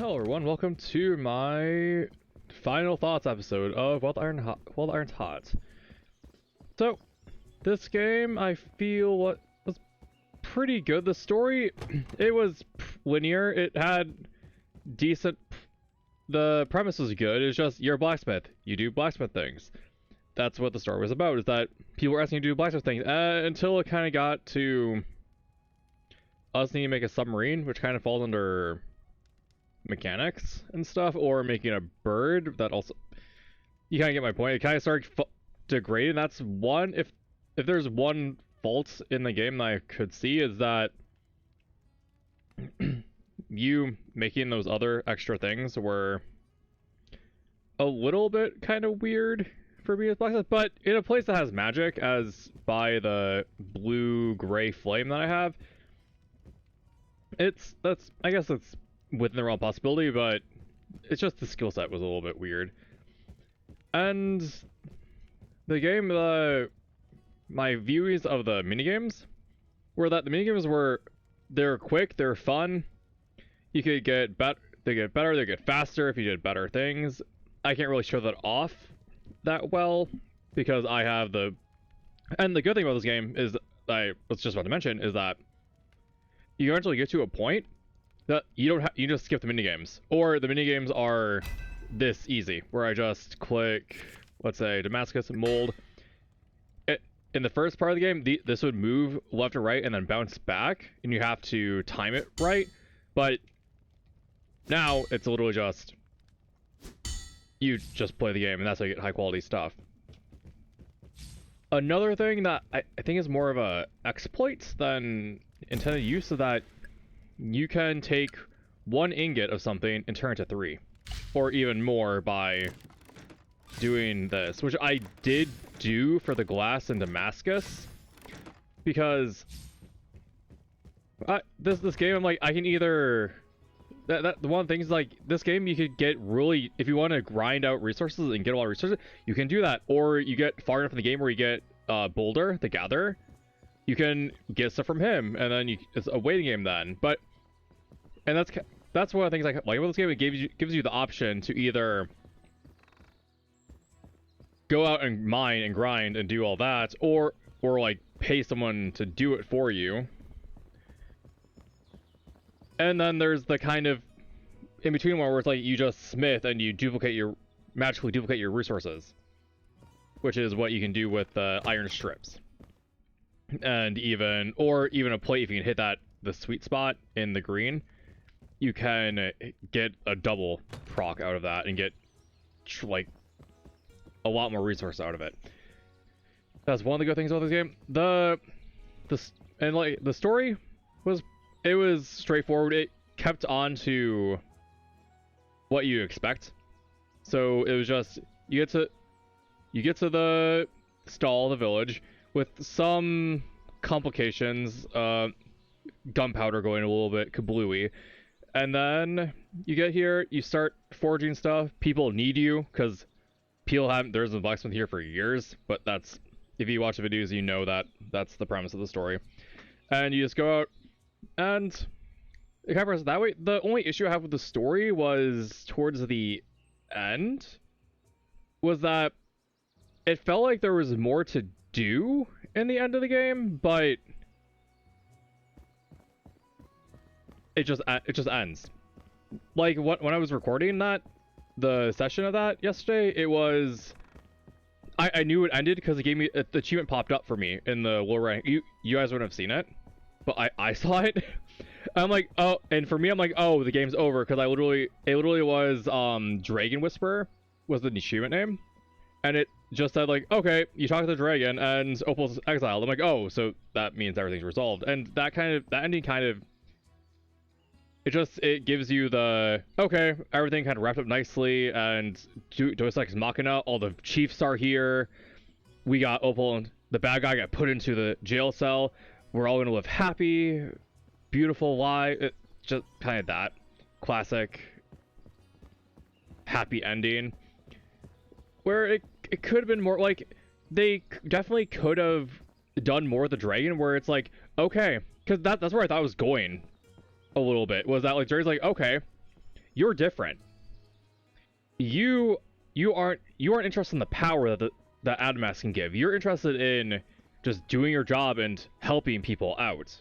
Hello everyone, welcome to my final thoughts episode of While the Iron's Hot. So, this game I feel was pretty good. The story, it was linear, it had decent... The premise was good, it's just, you're a blacksmith, you do blacksmith things. That's what the story was about, is that people were asking you to do blacksmith things, until it kind of got to us needing to make a submarine, which kind of falls under mechanics and stuff, or making a bird. That also, you kind of get my point. It kind of started degrading. That's one, if there's one fault in the game that I could see, is that you making those other extra things were a little bit kind of weird for me as blacksmith, but in a place that has magic, as by the blue-gray flame that I have, I guess it's within the realm of possibility, but it's just the skill set was a little bit weird. And the game, my views of the minigames were that the minigames they're quick, they're fun. You could get they get better, they get faster if you did better things. I can't really show that off that well because I have and the good thing about this game is, I was just about to mention, is that you eventually get to a point that you just skip the minigames, or the minigames are this easy, where I just click, let's say, Damascus mold. In the first part of the game, this would move left or right and then bounce back, and you have to time it right, but now it's literally just, you just play the game, and that's how you get high quality stuff. Another thing that I think is more of a exploit than intended use is that you can take one ingot of something and turn it to 3, or even more by doing this, which I did do for the glass in Damascus, because this game, I'm like, I can either the one thing is, like, this game you could get really, if you want to grind out resources and get a lot of resources, you can do that, or you get far enough in the game where you get Boulder the Gatherer, you can get stuff from him, and then it's a waiting game then. And that's one of the things I like about this game. It gives you the option to either go out and mine and grind and do all that, or like pay someone to do it for you. And then there's the kind of in between one where it's like you just smith and you magically duplicate your resources, which is what you can do with iron strips, and even a plate if you can hit the sweet spot in the green. You can get a double proc out of that and get like a lot more resource out of it. That's one of the good things about this game. The story was straightforward. It kept on to what you expect. So it was just you get to the stall, the village, with some complications, gunpowder going a little bit kablooey. And then you get here, you start forging stuff. People need you, because there's a blacksmith here for years, but if you watch the videos, you know that's the premise of the story. And you just go out, and it kind of progresses that way. The only issue I have with the story was towards the end, was that it felt like there was more to do in the end of the game, but it just ends. Like when I was recording the session of that yesterday, it was I knew it ended because it gave me the achievement popped up for me in the lower rank. You guys wouldn't have seen it, but I saw it. I'm like, oh, and for me I'm like, oh, the game's over, because it literally was Dragon Whisperer was the achievement name, and it just said like, okay, you talk to the dragon and Opal's exiled. I'm like, oh, so that means everything's resolved. And that ending kind of, it gives you the, okay, everything kind of wrapped up nicely, and Deus Ex Machina, all the chiefs are here, we got Opal, and the bad guy got put into the jail cell, we're all gonna live happy, beautiful life. It just kind of that classic happy ending, where it could have been more like, they definitely could have done more of the dragon, where it's like, okay, because that's where I thought it was going a little bit, was that like Jerry's like, okay, you're different. You you aren't interested in the power that Adamas can give. You're interested in just doing your job and helping people out.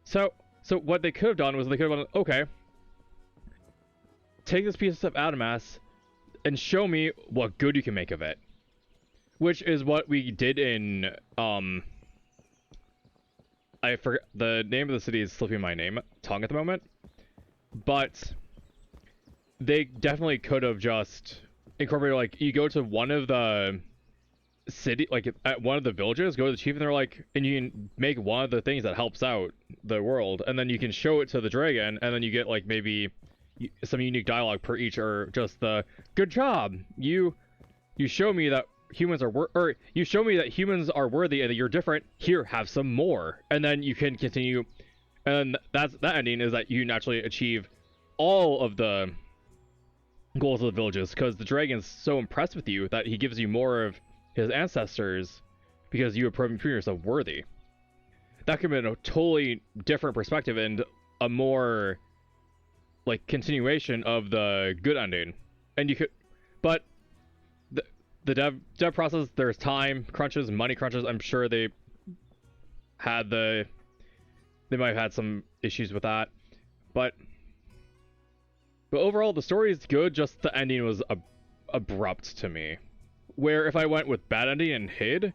So what they could have done was they could have done, okay, take this piece of Adamas and show me what good you can make of it. Which is what we did in I forget the name of the city is slipping my tongue at the moment. But they definitely could have just incorporated, like, you go to one of the city, like at one of the villages, go to the chief, and they're like, and you can make one of the things that helps out the world, and then you can show it to the dragon, and then you get like maybe some unique dialogue per each, or just the good job, you show me that humans are or you show me that humans are worthy and that you're different, here, have some more, and then you can continue, and that ending is that you naturally achieve all of the goals of the villages, because the dragon's so impressed with you that he gives you more of his ancestors because you have proven yourself worthy. That could have been a totally different perspective and a more like continuation of the good ending. And you could, but the dev process, there's time crunches, money crunches. I'm sure they might have had some issues with that, but overall the story is good. Just the ending was abrupt to me. Where if I went with bad ending and hid,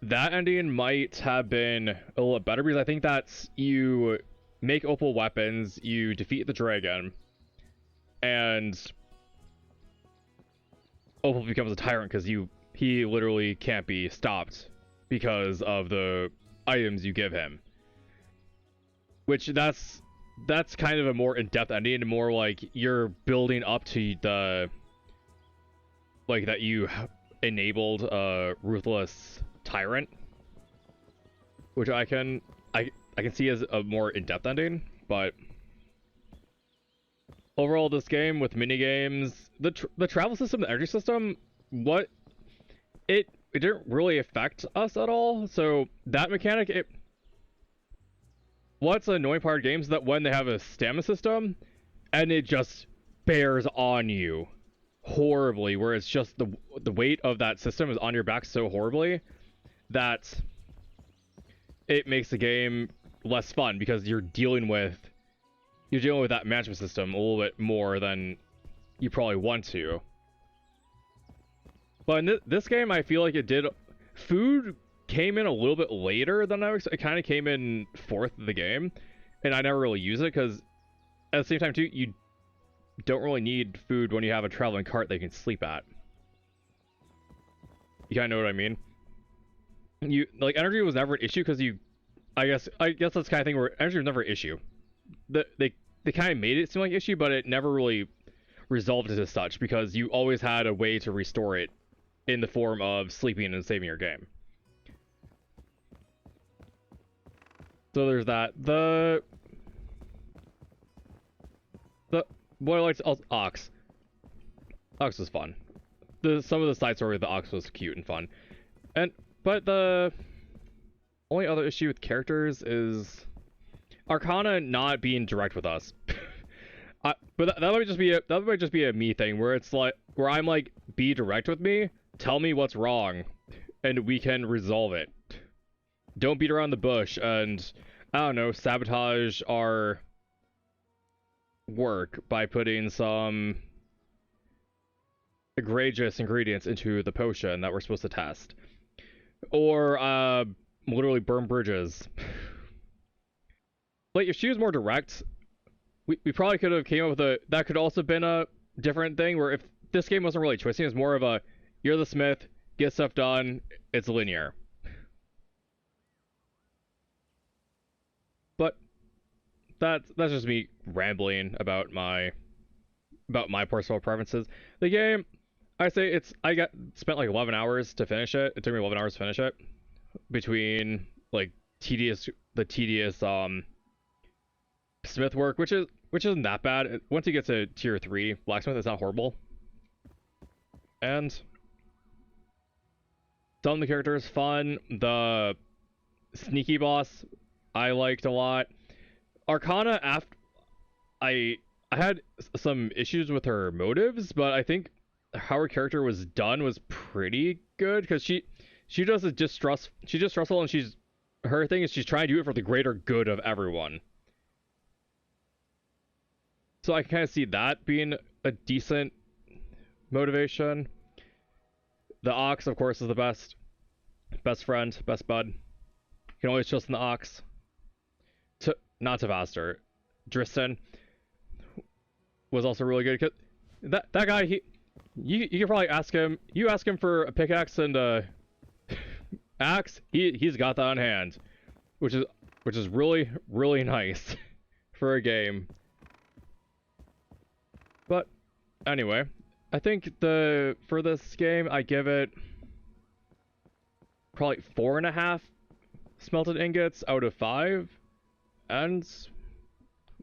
that ending might have been a little better, because I think that's you make opal weapons, you defeat the dragon, and opal becomes a tyrant because he literally can't be stopped because of the items you give him. Which that's kind of a more in-depth ending, and more like you're building up to the like that you enabled a ruthless tyrant, which I can see as a more in-depth ending. But overall, this game with minigames, the travel system, the energy system, it didn't really affect us at all. So that mechanic, what's an annoying part of games is that when they have a stamina system and it just bears on you horribly, where it's just the weight of that system is on your back so horribly that it makes the game less fun, because you're dealing with that management system a little bit more than you probably want to. But in this game, I feel like food came in a little bit later than I was. It kind of came in fourth of the game, and I never really use it, because at the same time too, you don't really need food when you have a traveling cart that you can sleep at. You kind of know what I mean? Energy was never an issue, because I guess that's the kind of thing where energy was never an issue. They kind of made it seem like an issue, but it never really resolved it as such, because you always had a way to restore it in the form of sleeping and saving your game. So there's that. What I liked also, Ox. Ox was fun. Some of the side story of the Ox was cute and fun. But the only other issue with characters is Arcana not being direct with us. But that might just be a me thing, where it's like, where I'm like, be direct with me, tell me what's wrong, and we can resolve it. Don't beat around the bush and, I don't know, sabotage our work by putting some egregious ingredients into the potion that we're supposed to test, or literally burn bridges. Like, if she was more direct, we probably could have came up with that could also have been a different thing, where if this game wasn't really twisting, it's more of a, you're the smith, get stuff done, it's linear. But that's just me rambling about my personal preferences. The game, I say I spent like 11 hours to finish it. It took me 11 hours to finish it, between like the tedious smith work, which isn't that bad. Once you get to tier 3 blacksmith, it's not horrible. And some of the characters fun. The sneaky boss I liked a lot. Arcana, after I I had some issues with her motives, but I think how her character was done was pretty good because she does it she's distrustful, and her thing is she's trying to do it for the greater good of everyone. So I can kind of see that being a decent motivation. The Ox, of course, is the best friend, best bud. You can always trust in the Ox. Not to Vaster. Dristan was also really good. Cause that guy, you can probably ask him. You ask him for a pickaxe and a axe. He's got that on hand, which is really nice for a game. But anyway, I think for this game I give it probably 4.5 smelted ingots out of 5. And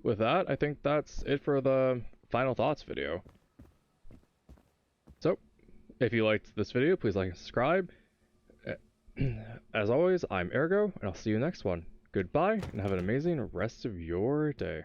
with that, I think that's it for the final thoughts video. So, if you liked this video, please like and subscribe. As always, I'm Ergo, and I'll see you next one. Goodbye, and have an amazing rest of your day.